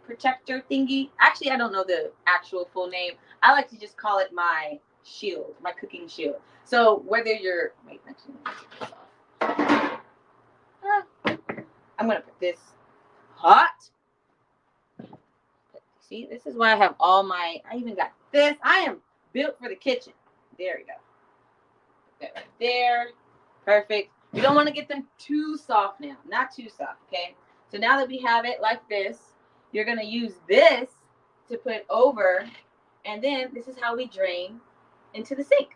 protector thingy. Actually, I don't know the actual full name. I like to just call it my shield, my cooking shield. So whether you're, wait, actually, let me take this off. I'm gonna put this hot. See, this is why I have all my, I even got this. I am built for the kitchen. There we go. Put that right there. Perfect. We don't want to get them too soft now. Not too soft, okay? So now that we have it like this, you're going to use this to put over, and then this is how we drain into the sink.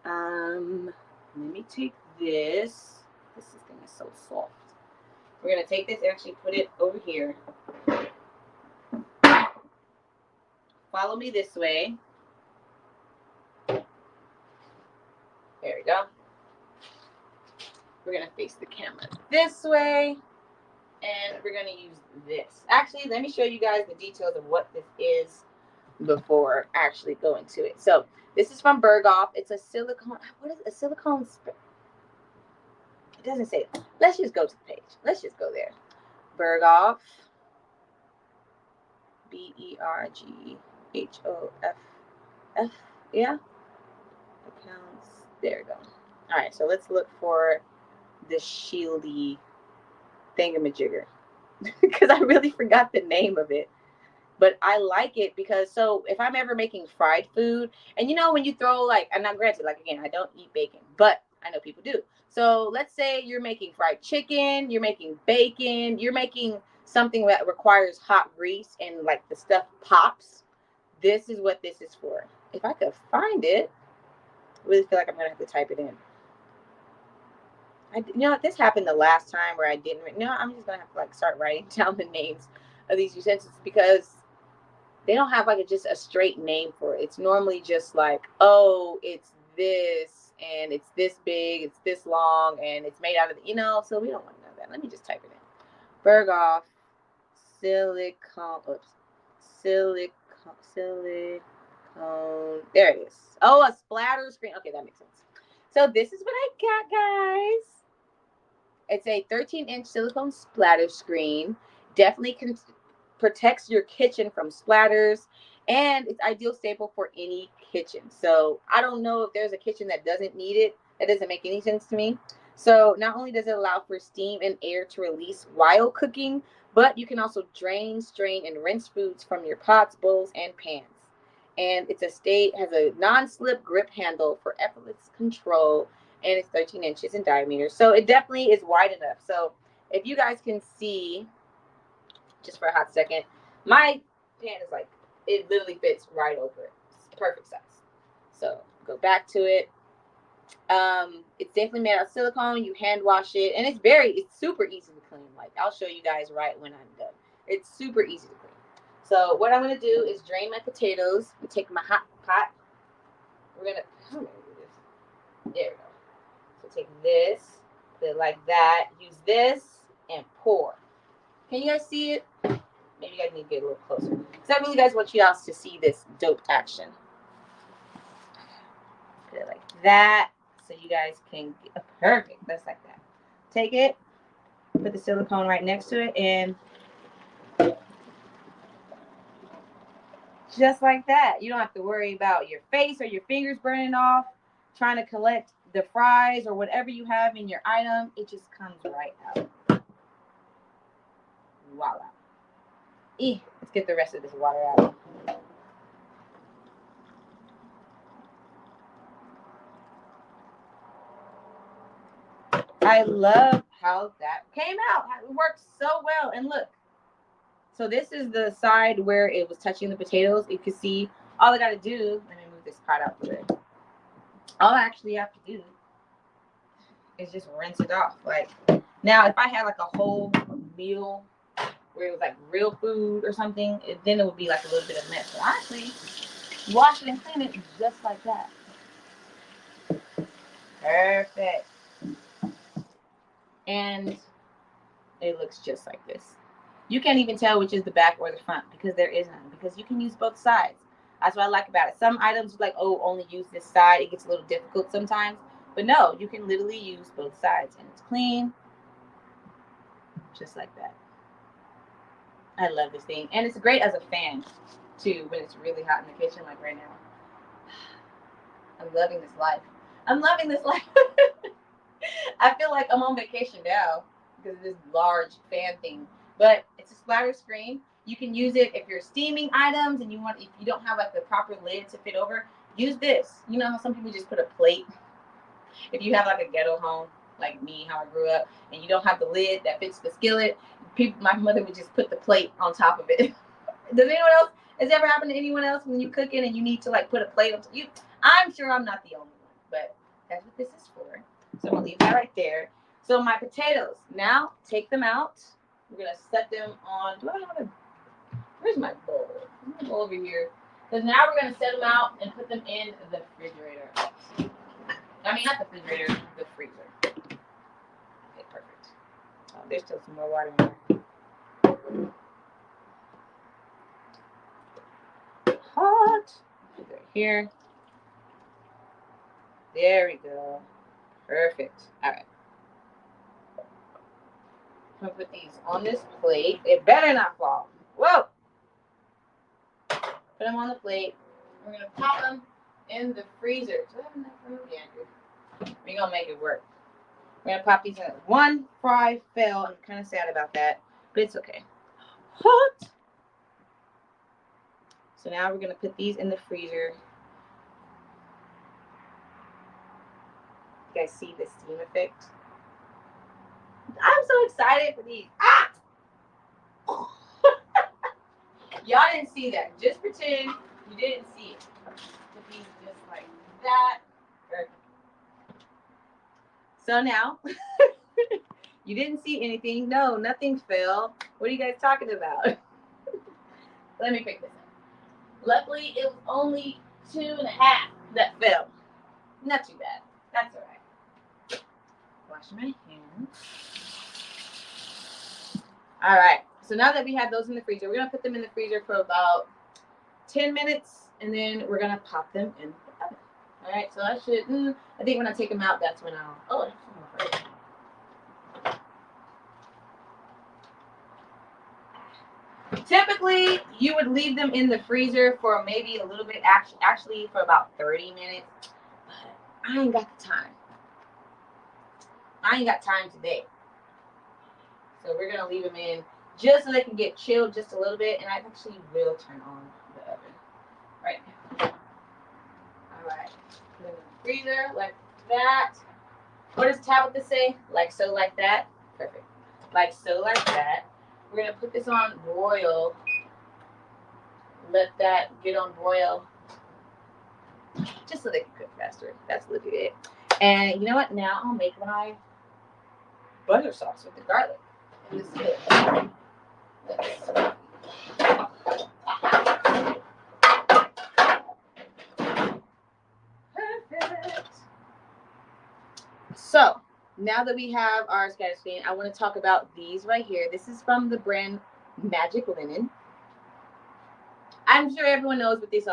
Let me take this. This thing is so soft. We're going to take this and actually put it over here. Follow me this way. There we go. We're going to face the camera this way. And we're going to use this. Actually, let me show you guys the details of what this is before actually going to it. So this is from BergHOFF. It's a silicone. What is a silicone? It doesn't say it. Let's just go to the page. Let's just go there. BergHOFF. BergHOFF. Yeah. Accounts. There we go. All right. So let's look for the shieldy thingamajigger because I really forgot the name of it. But I like it because, so if I'm ever making fried food, and you know, when you throw like, and now granted, like again, I don't eat bacon, but I know people do. So let's say you're making fried chicken, you're making bacon, you're making something that requires hot grease and like the stuff pops. This is what this is for. If I could find it, I really feel like I'm going to have to type it in. You know, this happened the last time where I didn't. You know, I'm just going to have to like start writing down the names of these utensils because they don't have like just a straight name for it. It's normally just like, oh, it's this and it's this big, it's this long, and it's made out of, you know, so we don't want to know that. Let me just type it in. BergHOFF silicone, silicone. There it is. Oh, a splatter screen. Okay, that makes sense. So this is what I got, guys. It's a 13-inch silicone splatter screen. Definitely protects your kitchen from splatters, and it's ideal staple for any kitchen. So I don't know if there's a kitchen that doesn't need it. That doesn't make any sense to me. So not only does it allow for steam and air to release while cooking, but you can also drain, strain, and rinse foods from your pots, bowls, and pans. And it's has a non-slip grip handle for effortless control, and it's 13 inches in diameter. So it definitely is wide enough. So if you guys can see, just for a hot second, my pan is like, it literally fits right over it. It's perfect size. So go back to it. It's definitely made out of silicone. You hand wash it, and it's super easy to clean. Like, I'll show you guys right when I'm done. It's super easy to clean. So what I'm gonna do is drain my potatoes and take my hot pot. How am I gonna do this? There we go. So take this, put it like that. Use this and pour. Can you guys see it? Maybe you guys need to get a little closer, because I really guys want you guys to see this dope action. Put it like that, so you guys can get perfect. That's like that. Take it, put the silicone right next to it, and just like that. You don't have to worry about your face or your fingers burning off trying to collect the fries or whatever you have in your item. It just comes right out. Voila. Let's get the rest of this water out. I love how that came out. It worked so well. And look, so this is the side where it was touching the potatoes. You can see all I got to do, let me move this pot out the way. All I actually have to do is just rinse it off. Like, now if I had like a whole meal where it was like real food or something, then it would be like a little bit of mess. So honestly, wash it and clean it just like that. Perfect. And it looks just like this. You can't even tell which is the back or the front because there is none, because you can use both sides. That's what I like about it. Some items like, oh, only use this side. It gets a little difficult sometimes. But no, you can literally use both sides, and it's clean just like that. I love this thing. And it's great as a fan, too, when it's really hot in the kitchen, like right now. I'm loving this life. I'm loving this life. I feel like I'm on vacation now because of this large fan thing. But it's a splatter screen. You can use it if you're steaming items and if you don't have like the proper lid to fit over, use this. You know how some people just put a plate? If you have like a ghetto home, like me, how I grew up, and you don't have the lid that fits the skillet, my mother would just put the plate on top of it. Does anyone else? Has it ever happened to anyone else when you're cooking and you need to like put a plate on you? I'm sure I'm not the only one, but that's what this is for. So I'm gonna leave that right there. So my potatoes, now take them out. We're gonna set them on. Do I have a? Where's my bowl? I'm gonna go over here. Because now we're gonna set them out and put them in the refrigerator. I mean, not the refrigerator, the freezer. Okay, perfect. Oh, there's still some more water in there. Hot. Right here. There we go. Perfect. All right. I'm gonna put these on this plate. It better not fall. Whoa. Put them on the plate. We're gonna pop them in the freezer. Do I have enough room? Yeah, good. We're gonna make it work. We're gonna pop these in. One fry fell. I'm kind of sad about that, but it's okay. Hot. So now we're gonna put these in the freezer. You guys see the steam effect? I'm so excited for these. Ah! Y'all didn't see that. Just pretend you didn't see it. Put these just like that. Perfect. So now, you didn't see anything. No, nothing fell. What are you guys talking about? Let me pick this up. Luckily, it was only 2.5 that fell. Not too bad. That's all right. Wash my hands. All right. So now that we have those in the freezer, we're going to put them in the freezer for about 10 minutes, and then we're going to pop them in the oven. All right. So I think when I take them out, that's when I'll, oh, typically, you would leave them in the freezer for maybe a little bit, actually for about 30 minutes. But I ain't got the time. I ain't got time today. So we're going to leave them in just so they can get chilled just a little bit. And I actually will turn on the oven right now. All right. Put them in the freezer like that. What does Tabitha say? Like so, like that. Perfect. Like so, like that. We're going to put this on broil. Let that get on broil. Just so they can cook faster. That's literally it. And you know what? Now I'll make my butter sauce with the garlic. And this is it. Perfect. So now that we have our scatter screen, I want to talk about these right here. This is from the brand Magic Linen. I'm sure everyone knows what these are.